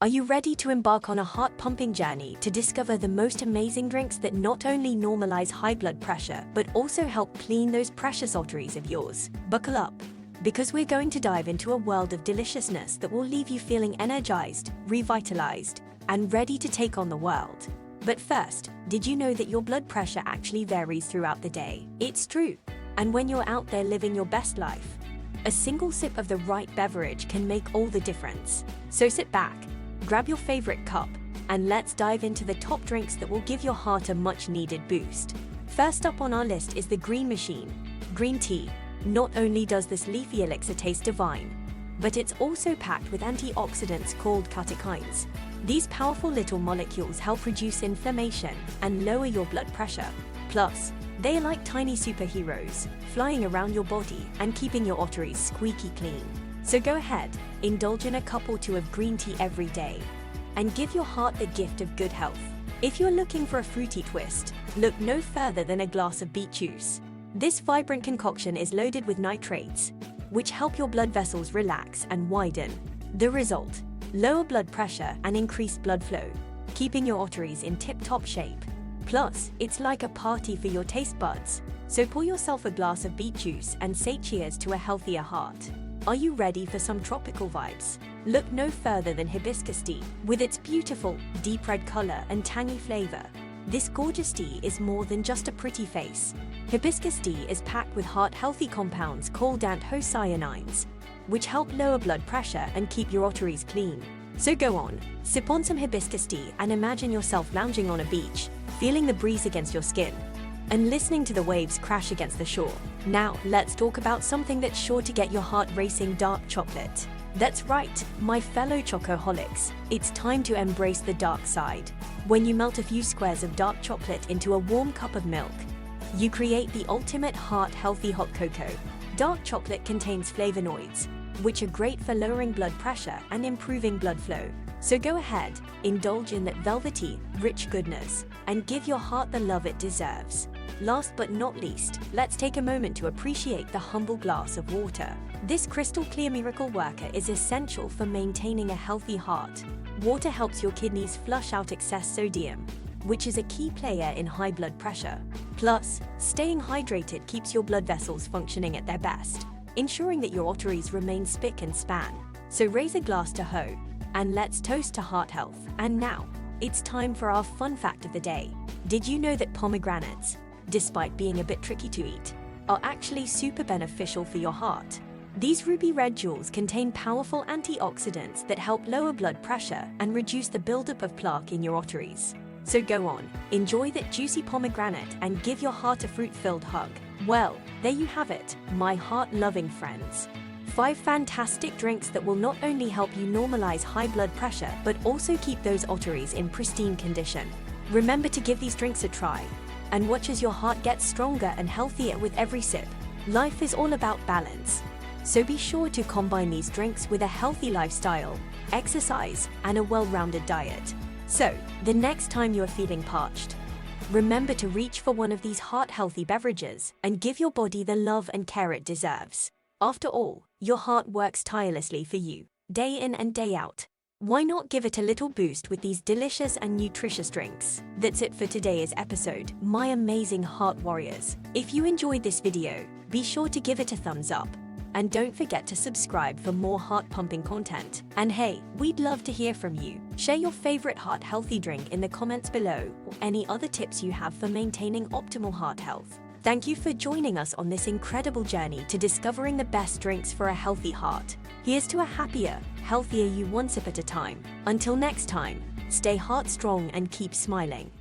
Are you ready to embark on a heart-pumping journey to discover the most amazing drinks that not only normalize high blood pressure, but also help clean those precious arteries of yours? Buckle up, because we're going to dive into a world of deliciousness that will leave you feeling energized, revitalized, and ready to take on the world. But first, did you know that your blood pressure actually varies throughout the day? It's true. And when you're out there living your best life, a single sip of the right beverage can make all the difference. So sit back, grab your favorite cup, and let's dive into the top drinks that will give your heart a much-needed boost. First up on our list is the Green Machine, green tea. Not only does this leafy elixir taste divine, but it's also packed with antioxidants called catechins. These powerful little molecules help reduce inflammation and lower your blood pressure. Plus, they are like tiny superheroes, flying around your body and keeping your arteries squeaky clean. So go ahead, indulge in a cup or two of green tea every day, and give your heart the gift of good health. If you're looking for a fruity twist, look no further than a glass of beet juice. This vibrant concoction is loaded with nitrates, which help your blood vessels relax and widen. The result? Lower blood pressure and increased blood flow, keeping your arteries in tip-top shape. Plus, it's like a party for your taste buds. So pour yourself a glass of beet juice and say cheers to a healthier heart. Are you ready for some tropical vibes? Look no further than hibiscus tea. With its beautiful, deep red color and tangy flavor, this gorgeous tea is more than just a pretty face. Hibiscus tea is packed with heart-healthy compounds called anthocyanins, which help lower blood pressure and keep your arteries clean. So go on, sip on some hibiscus tea and imagine yourself lounging on a beach, feeling the breeze against your skin, and listening to the waves crash against the shore. Now, let's talk about something that's sure to get your heart racing: dark chocolate. That's right, my fellow chocoholics, it's time to embrace the dark side. When you melt a few squares of dark chocolate into a warm cup of milk, you create the ultimate heart-healthy hot cocoa. Dark chocolate contains flavonoids, which are great for lowering blood pressure and improving blood flow. So go ahead, indulge in that velvety, rich goodness, and give your heart the love it deserves. Last but not least, let's take a moment to appreciate the humble glass of water. This crystal clear miracle worker is essential for maintaining a healthy heart. Water helps your kidneys flush out excess sodium, which is a key player in high blood pressure. Plus, staying hydrated keeps your blood vessels functioning at their best, ensuring that your arteries remain spick and span. So raise a glass to ho, and let's toast to heart health. And now, it's time for our fun fact of the day. Did you know that pomegranates, despite being a bit tricky to eat, are actually super beneficial for your heart? These ruby red jewels contain powerful antioxidants that help lower blood pressure and reduce the buildup of plaque in your arteries. So go on, enjoy that juicy pomegranate and give your heart a fruit-filled hug. Well, there you have it, my heart-loving friends. 5 fantastic drinks that will not only help you normalize high blood pressure, but also keep those arteries in pristine condition. Remember to give these drinks a try, and watch as your heart gets stronger and healthier with every sip. Life is all about balance, so be sure to combine these drinks with a healthy lifestyle, exercise, and a well-rounded diet. So, the next time you're feeling parched, remember to reach for one of these heart-healthy beverages and give your body the love and care it deserves. After all, your heart works tirelessly for you, day in and day out. Why not give it a little boost with these delicious and nutritious drinks? That's it for today's episode, my amazing heart warriors. If you enjoyed this video, be sure to give it a thumbs up. And don't forget to subscribe for more heart-pumping content. And hey, we'd love to hear from you. Share your favorite heart-healthy drink in the comments below, or any other tips you have for maintaining optimal heart health. Thank you for joining us on this incredible journey to discovering the best drinks for a healthy heart. Here's to a happier, healthier you, one sip at a time. Until next time, stay heart strong and keep smiling.